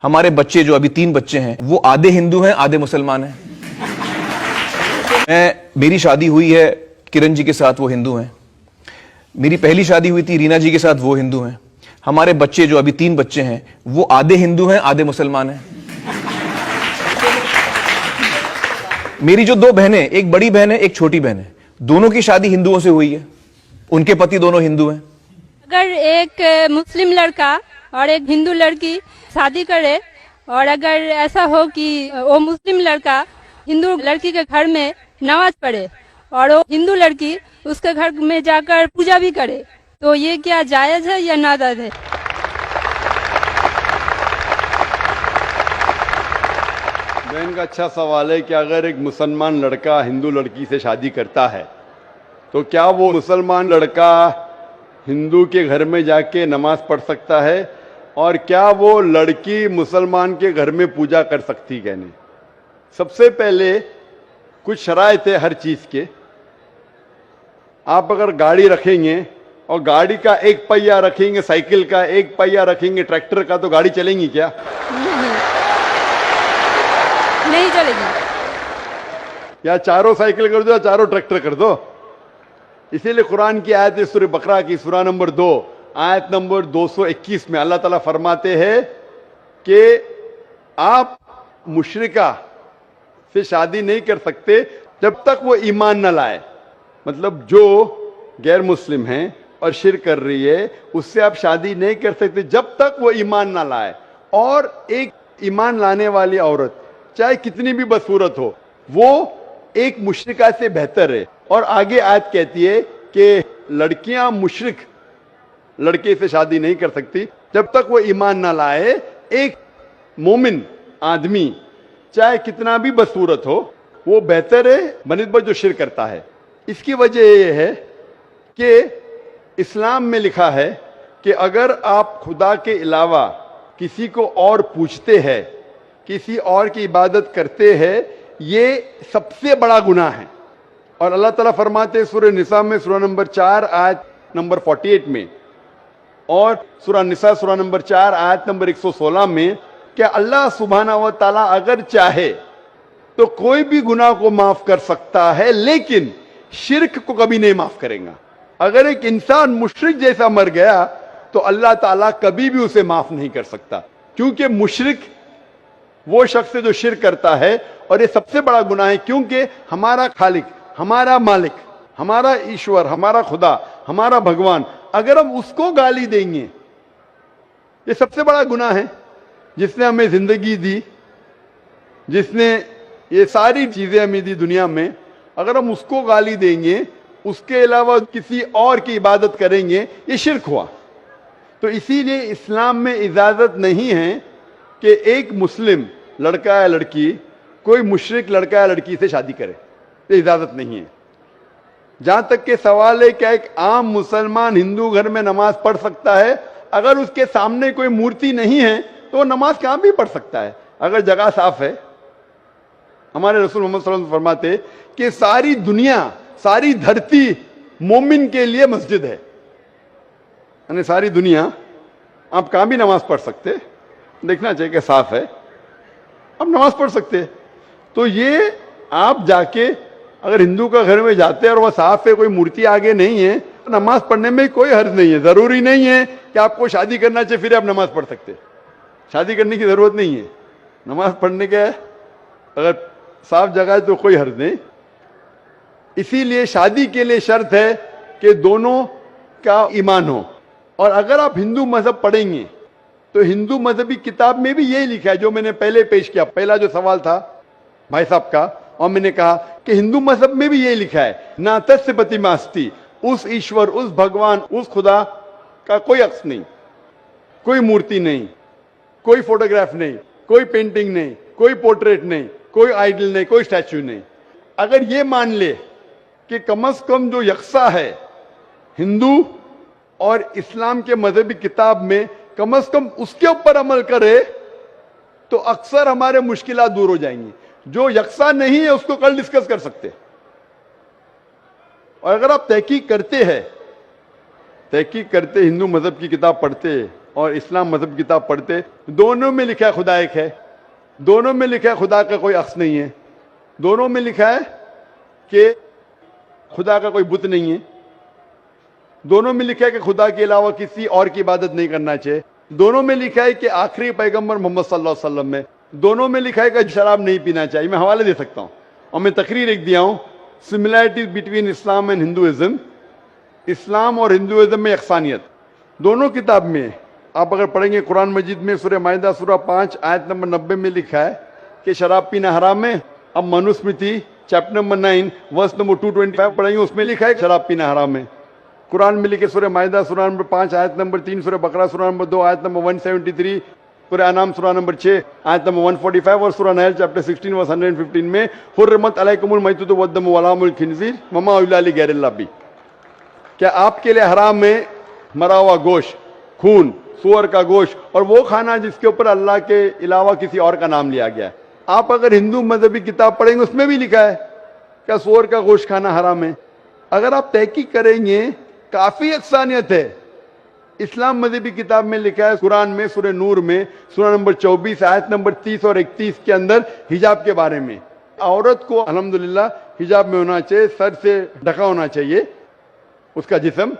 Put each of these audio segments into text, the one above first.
ہمارے بچے جو ابھی 3 بچے ہیں وہ آدھے ہندو ہیں آدھے مسلمان ہیں. میری شادی ہوئی ہے کرن جی کے ساتھ، وہ ہندو ہیں. میری پہلی شادی ہوئی تھی رینا جی کے ساتھ، وہ ہندو ہیں. ہمارے بچے جو ابھی 3 بچے ہیں وہ آدھے ہندو ہیں آدھے مسلمان ہیں. میری جو 2 بہنیں، ایک بڑی بہن ہے ایک چھوٹی بہن ہے، دونوں کی شادی ہندوؤں سے ہوئی ہے، ان کے پتی دونوں ہندو ہیں. اگر ایک مسلم لڑکا اور ایک ہندو لڑکی شادی کرے اور اگر ایسا ہو کہ وہ مسلم لڑکا ہندو لڑکی کے گھر میں نماز پڑھے اور وہ ہندو لڑکی اس کے گھر میں جا کر پوجا بھی کرے، تو یہ کیا جائز ہے یا ناجائز ہے؟ بہن کا اچھا سوال ہے کہ اگر ایک مسلمان لڑکا ہندو لڑکی سے شادی کرتا ہے تو کیا وہ مسلمان لڑکا ہندو کے گھر میں جا کے نماز پڑھ سکتا ہے، اور کیا وہ لڑکی مسلمان کے گھر میں پوجا کر سکتی کہ نہیں؟ سب سے پہلے کچھ شرائط ہے ہر چیز کے. آپ اگر گاڑی رکھیں گے اور گاڑی کا ایک پہیہ رکھیں گے، سائیکل کا ایک پہیہ رکھیں گے، ٹریکٹر کا، تو گاڑی چلیں گی کیا؟ نہیں چلے گی. یا چاروں سائیکل کر دو یا چاروں ٹریکٹر کر دو. اسی لیے قرآن کی آیت ہے سورہ بقرہ کی سورہ نمبر 2 آیت نمبر 221 میں اللہ تعالیٰ فرماتے ہیں کہ آپ مشرکہ سے شادی نہیں کر سکتے جب تک وہ ایمان نہ لائے. مطلب جو غیر مسلم ہیں اور شرک کر رہی ہے اس سے آپ شادی نہیں کر سکتے جب تک وہ ایمان نہ لائے. اور ایک ایمان لانے والی عورت چاہے کتنی بھی بدصورت ہو وہ ایک مشرکہ سے بہتر ہے. اور آگے آیت کہتی ہے کہ لڑکیاں مشرک لڑکے سے شادی نہیں کر سکتی جب تک وہ ایمان نہ لائے. ایک مومن آدمی چاہے کتنا بھی بدصورت ہو وہ بہتر ہے بنسبت جو شرک کرتا ہے. اس کی وجہ یہ ہے کہ اسلام میں لکھا ہے کہ اگر آپ خدا کے علاوہ کسی کو اور پوچھتے ہیں، کسی اور کی عبادت کرتے ہیں، یہ سب سے بڑا گناہ ہے. اور اللہ تعالیٰ فرماتے ہیں سورہ نساء میں سورہ نمبر 4 آیت نمبر 48 میں اور سورہ نساء سورہ نمبر 4 آیت نمبر 116 میں کہ اللہ سبحانہ و تعالیٰ اگر چاہے تو کوئی بھی گناہ کو معاف کر سکتا ہے لیکن شرک کو کبھی نہیں معاف کرے گا. اگر ایک انسان مشرک جیسا مر گیا تو اللہ تعالیٰ کبھی بھی اسے معاف نہیں کر سکتا، کیونکہ مشرک وہ شخص جو شرک کرتا ہے. اور یہ سب سے بڑا گناہ ہے کیونکہ ہمارا خالق، ہمارا مالک، ہمارا ایشور، ہمارا خدا، ہمارا بھگوان، اگر ہم اس کو گالی دیں گے، یہ سب سے بڑا گناہ ہے. جس نے ہمیں زندگی دی، جس نے یہ ساری چیزیں ہمیں دی دنیا میں، اگر ہم اس کو گالی دیں گے، اس کے علاوہ کسی اور کی عبادت کریں گے، یہ شرک ہوا. تو اسی لیے اسلام میں اجازت نہیں ہے کہ ایک مسلم لڑکا یا لڑکی کوئی مشرک لڑکا یا لڑکی سے شادی کرے، یہ اجازت نہیں ہے. جہاں تک کہ سوال ہے کہ ایک عام مسلمان ہندو گھر میں نماز پڑھ سکتا ہے، اگر اس کے سامنے کوئی مورتی نہیں ہے تو وہ نماز کہاں بھی پڑھ سکتا ہے اگر جگہ صاف ہے. ہمارے رسول محمد صلی اللہ علیہ وسلم فرماتے کہ ساری دنیا، ساری دھرتی مومن کے لیے مسجد ہے. یعنی ساری دنیا آپ کہاں بھی نماز پڑھ سکتے، دیکھنا چاہیے کہ صاف ہے، آپ نماز پڑھ سکتے. تو یہ آپ جا کے اگر ہندو کا گھر میں جاتے ہیں اور وہ صاف ہے، کوئی مورتی آگے نہیں ہے، تو نماز پڑھنے میں کوئی حرج نہیں ہے. ضروری نہیں ہے کہ آپ کو شادی کرنا چاہیے پھر آپ نماز پڑھ سکتے، شادی کرنے کی ضرورت نہیں ہے. نماز پڑھنے کا اگر صاف جگہ ہے تو کوئی حرج نہیں. اسی لیے شادی کے لیے شرط ہے کہ دونوں کا ایمان ہو. اور اگر آپ ہندو مذہب پڑھیں گے تو ہندو مذہبی کتاب میں بھی یہی لکھا ہے جو میں نے پہلے پیش کیا، پہلا جو سوال تھا بھائی صاحب کا، اور میں نے کہا کہ ہندو مذہب میں بھی یہی لکھا ہے نا تسیہ پتیماستی، اس ایشور، اس بھگوان، اس خدا کا کوئی عکس نہیں، کوئی مورتی نہیں، کوئی فوٹوگراف نہیں، کوئی پینٹنگ نہیں، کوئی پورٹریٹ نہیں، کوئی آئیڈل نہیں، کوئی اسٹیچو نہیں. اگر یہ مان لے کہ کم از کم جو یکساں ہے ہندو اور اسلام کے مذہبی کتاب میں، کم از کم اس کے اوپر عمل کرے تو اکثر ہمارے مشکلات دور ہو جائیں گی. جو یکساں نہیں ہے اس کو کل ڈسکس کر سکتے. اور اگر آپ تحقیق کرتے ہندو مذہب کی کتاب پڑھتے اور اسلام مذہب کی کتاب پڑھتے، دونوں میں لکھا ہے خدا ایک ہے، دونوں میں لکھا ہے خدا کا کوئی عکس نہیں ہے، دونوں میں لکھا ہے کہ خدا کا کوئی بت نہیں ہے، دونوں میں لکھا ہے کہ خدا کے علاوہ کسی اور کی عبادت نہیں کرنا چاہیے، دونوں میں لکھا ہے کہ آخری پیغمبر محمد صلی اللہ علیہ وسلم میں، دونوں میں لکھا ہے کہ شراب نہیں پینا چاہیے۔ میں حوالے دے سکتا ہوں، اور میں تقریر ایک دیا ہوں، similarities between Islam and Hinduism, Islam اور ہندوازم میں یکسانیت دونوں کتاب میں ہے۔ آپ اگر پڑھیں گے قرآن مجید میں سورہ مائدہ سورہ 5 آیت نمبر 90 میں لکھا ہے کہ شراب پینا حرام ہے۔ اب Manusmriti chapter number 9 verse number 225 پڑھیں گے، اس میں لکھا ہے کہ شراب پینا حرام ہے۔ قرآن میں لکھے سورہ مائدہ سورہ نمبر 5 آیت نمبر 3، سورہ بقرہ سورہ نمبر 2 آیت نمبر 173، سورہ انعام سورہ نمبر 6 آیت نمبر 145 اور سورہ نحل چیپٹر 16 ورس 115 میں حرمت علیکم المیتۃ والدم ولحم الخنزیر وما اہل لغیر اللہ بھی۔ کیا آپ کے لیے حرام ہے مرا ہوا گوشت، خون، سور کا گوشت اور وہ کھانا جس کے اوپر اللہ کے علاوہ کسی اور کا نام لیا گیا ہے؟ آپ اگر ہندو مذہبی کتاب پڑھیں گے اس میں بھی لکھا ہے کہ سور کا گوشت کھانا حرام ہے۔ اگر آپ تحقیق کریں گے کافی یکسانیت ہے۔ اسلام مذہبی کتاب میں لکھا ہے قرآن میں سورہ نور میں سورہ نمبر 24 آیت نمبر 30 اور 31 کے اندر حجاب کے بارے میں، عورت کو الحمدللہ حجاب میں ہونا چاہیے، سر سے ڈھکا ہونا چاہیے اس کا جسم،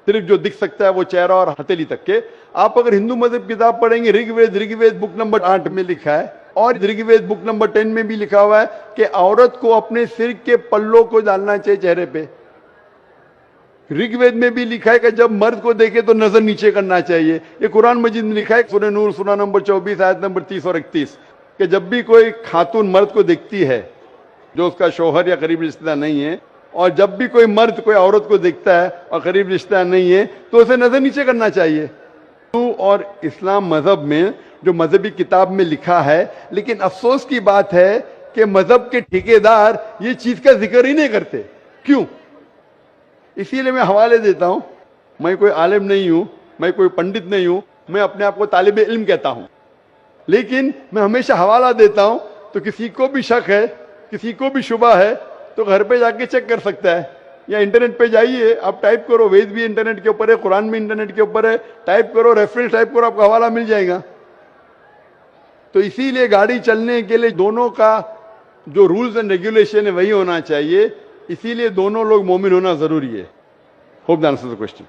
صرف جو دکھ سکتا ہے وہ چہرہ اور ہتھیلی تک کے۔ آپ اگر ہندو مذہب کتاب پڑھیں گے رگ وید بک نمبر 8 میں لکھا ہے، اور رگ وید بک نمبر 10 میں بھی لکھا ہوا ہے کہ عورت کو اپنے سر کے پلوں کو ڈالنا چاہیے چہرے پہ۔ رگ وید میں بھی لکھا ہے کہ جب مرد کو دیکھے تو نظر نیچے کرنا چاہیے۔ یہ قرآن مجید میں لکھا ہے سورہ نور سورہ نمبر 24 آیت نمبر 30 اور 31 کہ جب بھی کوئی خاتون مرد کو دیکھتی ہے جو اس کا شوہر یا قریب رشتہ دار نہیں ہے، اور جب بھی کوئی مرد کوئی عورت کو دیکھتا ہے اور قریب رشتہ دار نہیں ہے تو اسے نظر نیچے کرنا چاہیے۔ اور اسلام مذہب میں جو مذہبی کتاب میں لکھا ہے، لیکن افسوس کی بات ہے کہ مذہب کے ٹھیکیدار یہ چیز کا ذکر ہی نہیں کرتے۔ کیوں؟ اسی لیے میں حوالے دیتا ہوں، میں کوئی عالم نہیں ہوں، میں کوئی پنڈت نہیں ہوں، میں اپنے آپ کو طالب علم کہتا ہوں، لیکن میں ہمیشہ حوالہ دیتا ہوں، تو کسی کو بھی شک ہے، کسی کو بھی شبہ ہے تو گھر پہ جا کے چیک کر سکتا ہے، یا انٹرنیٹ پہ جائیے، آپ ٹائپ کرو، وید بھی انٹرنیٹ کے اوپر ہے، قرآن بھی انٹرنیٹ کے اوپر ہے، ٹائپ کرو، ریفرنس ٹائپ کرو، آپ کو حوالہ مل جائے گا۔ تو اسی لیے گاڑی چلنے کے لیے دونوں کا جو رولز اینڈ ریگولیشن ہے وہی ہونا چاہیے، اسی لیے دونوں لوگ مومن ہونا ضروری ہے۔ Hope that answers the question.